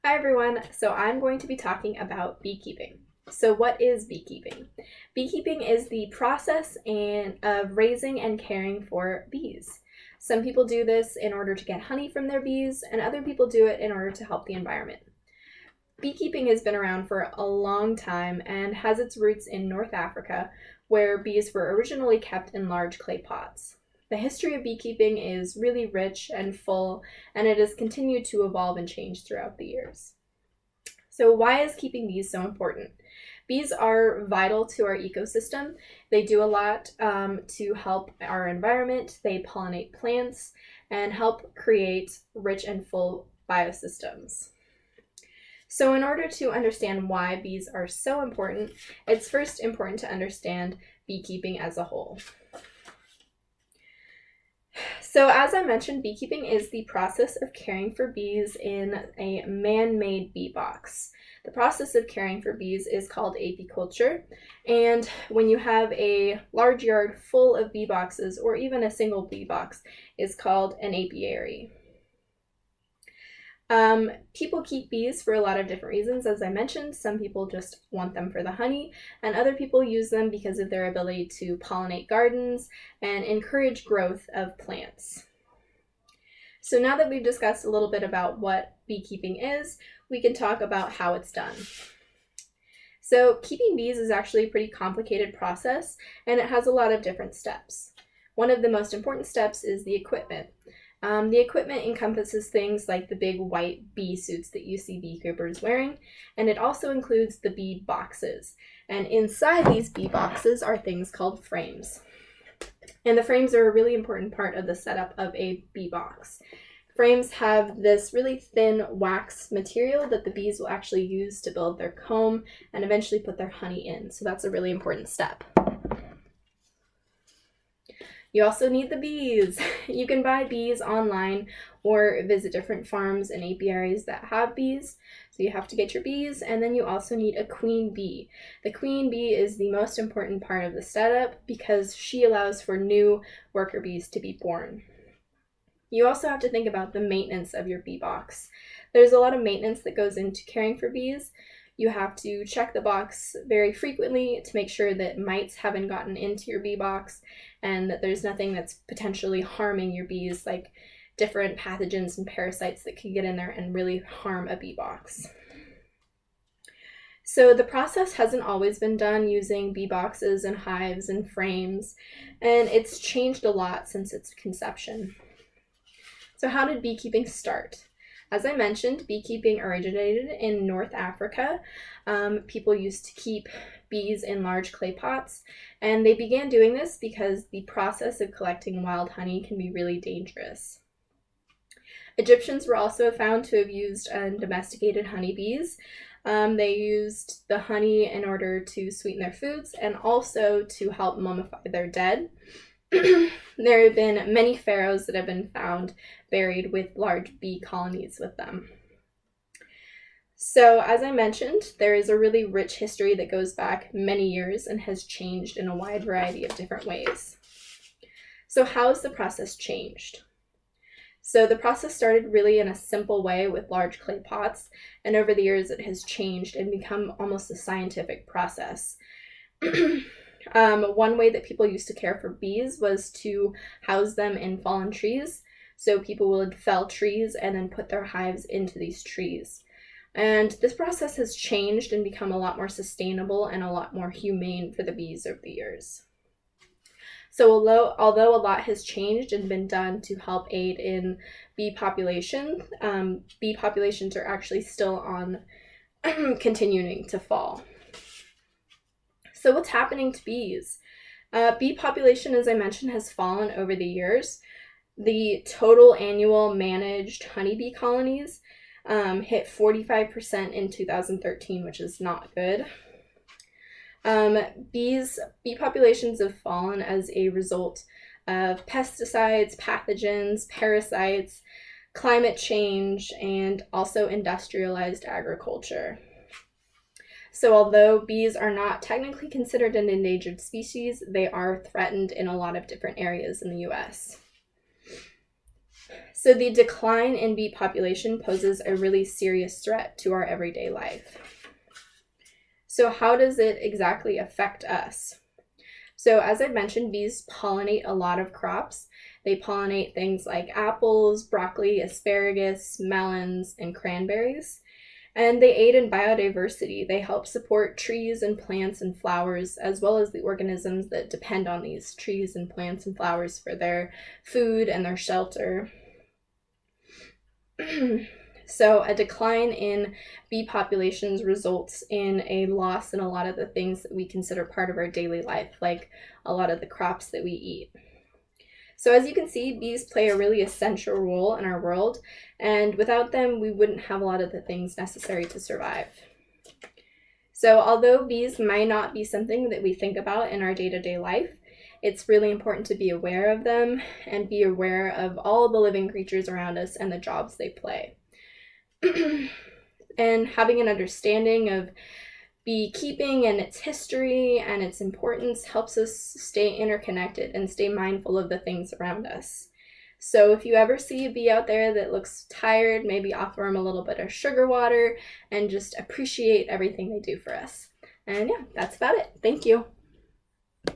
Hi everyone, so I'm going to be talking about beekeeping. So what is beekeeping? Beekeeping is the process of raising and caring for bees. Some people do this in order to get honey from their bees, and other people do it in order to help the environment. Beekeeping has been around for a long time and has its roots in North Africa, where bees were originally kept in large clay pots. The history of beekeeping is really rich and full, and it has continued to evolve and change throughout the years. So why is keeping bees so important? Bees are vital to our ecosystem. They do a lot to help our environment. They pollinate plants and help create rich and full biosystems. So in order to understand why bees are so important, it's first important to understand beekeeping as a whole. So as I mentioned, beekeeping is the process of caring for bees in a man-made bee box. The process of caring for bees is called apiculture, and when you have a large yard full of bee boxes, or even a single bee box, is called an apiary. People keep bees for a lot of different reasons. As I mentioned, some people just want them for the honey, and other people use them because of their ability to pollinate gardens and encourage growth of plants. So now that we've discussed a little bit about what beekeeping is, we can talk about how it's done. So keeping bees is actually a pretty complicated process, and it has a lot of different steps. One of the most important steps is the equipment. The equipment encompasses things like the big white bee suits that you see beekeepers wearing, and it also includes the bee boxes. And inside these bee boxes are things called frames. And the frames are a really important part of the setup of a bee box. Frames have this really thin wax material that the bees will actually use to build their comb and eventually put their honey in. So that's a really important step. You also need the bees. You can buy bees online or visit different farms and apiaries that have bees. So you have to get your bees, and then you also need a queen bee. The queen bee is the most important part of the setup because she allows for new worker bees to be born. You also have to think about the maintenance of your bee box. There's a lot of maintenance that goes into caring for bees. You have to check the box very frequently to make sure that mites haven't gotten into your bee box and that there's nothing that's potentially harming your bees, like different pathogens and parasites that could get in there and really harm a bee box. So the process hasn't always been done using bee boxes and hives and frames, and it's changed a lot since its conception. So how did beekeeping start? As I mentioned, beekeeping originated in North Africa. People used to keep bees in large clay pots, and they began doing this because the process of collecting wild honey can be really dangerous. Egyptians were also found to have used domesticated honeybees. They used the honey in order to sweeten their foods and also to help mummify their dead. There have been many pharaohs that have been found buried with large bee colonies with them. So, as I mentioned, there is a really rich history that goes back many years and has changed in a wide variety of different ways. So, how has the process changed? So, the process started really in a simple way with large clay pots, and over the years it has changed and become almost a scientific process. One way that people used to care for bees was to house them in fallen trees. So people would fell trees and then put their hives into these trees. And this process has changed and become a lot more sustainable and a lot more humane for the bees over the years. So although a lot has changed and been done to help aid in bee populations are actually still on continuing to fall. So what's happening to bees? Bee population, as I mentioned, has fallen over the years. The total annual managed honeybee colonies hit 45% in 2013, which is not good. Bee populations have fallen as a result of pesticides, pathogens, parasites, climate change, and also industrialized agriculture. So although bees are not technically considered an endangered species, they are threatened in a lot of different areas in the US. So the decline in bee population poses a really serious threat to our everyday life. So how does it exactly affect us? So as I mentioned, bees pollinate a lot of crops. They pollinate things like apples, broccoli, asparagus, melons, and cranberries. And they aid in biodiversity. They help support trees and plants and flowers, as well as the organisms that depend on these trees and plants and flowers for their food and their shelter. So a decline in bee populations results in a loss in a lot of the things that we consider part of our daily life, like a lot of the crops that we eat. So as you can see, bees play a really essential role in our world, and without them, we wouldn't have a lot of the things necessary to survive. So although bees might not be something that we think about in our day-to-day life, it's really important to be aware of them and be aware of all the living creatures around us and the jobs they play. And having an understanding of beekeeping and its history and its importance helps us stay interconnected and stay mindful of the things around us. So if you ever see a bee out there that looks tired, maybe offer them a little bit of sugar water and just appreciate everything they do for us. And yeah, that's about it. Thank you.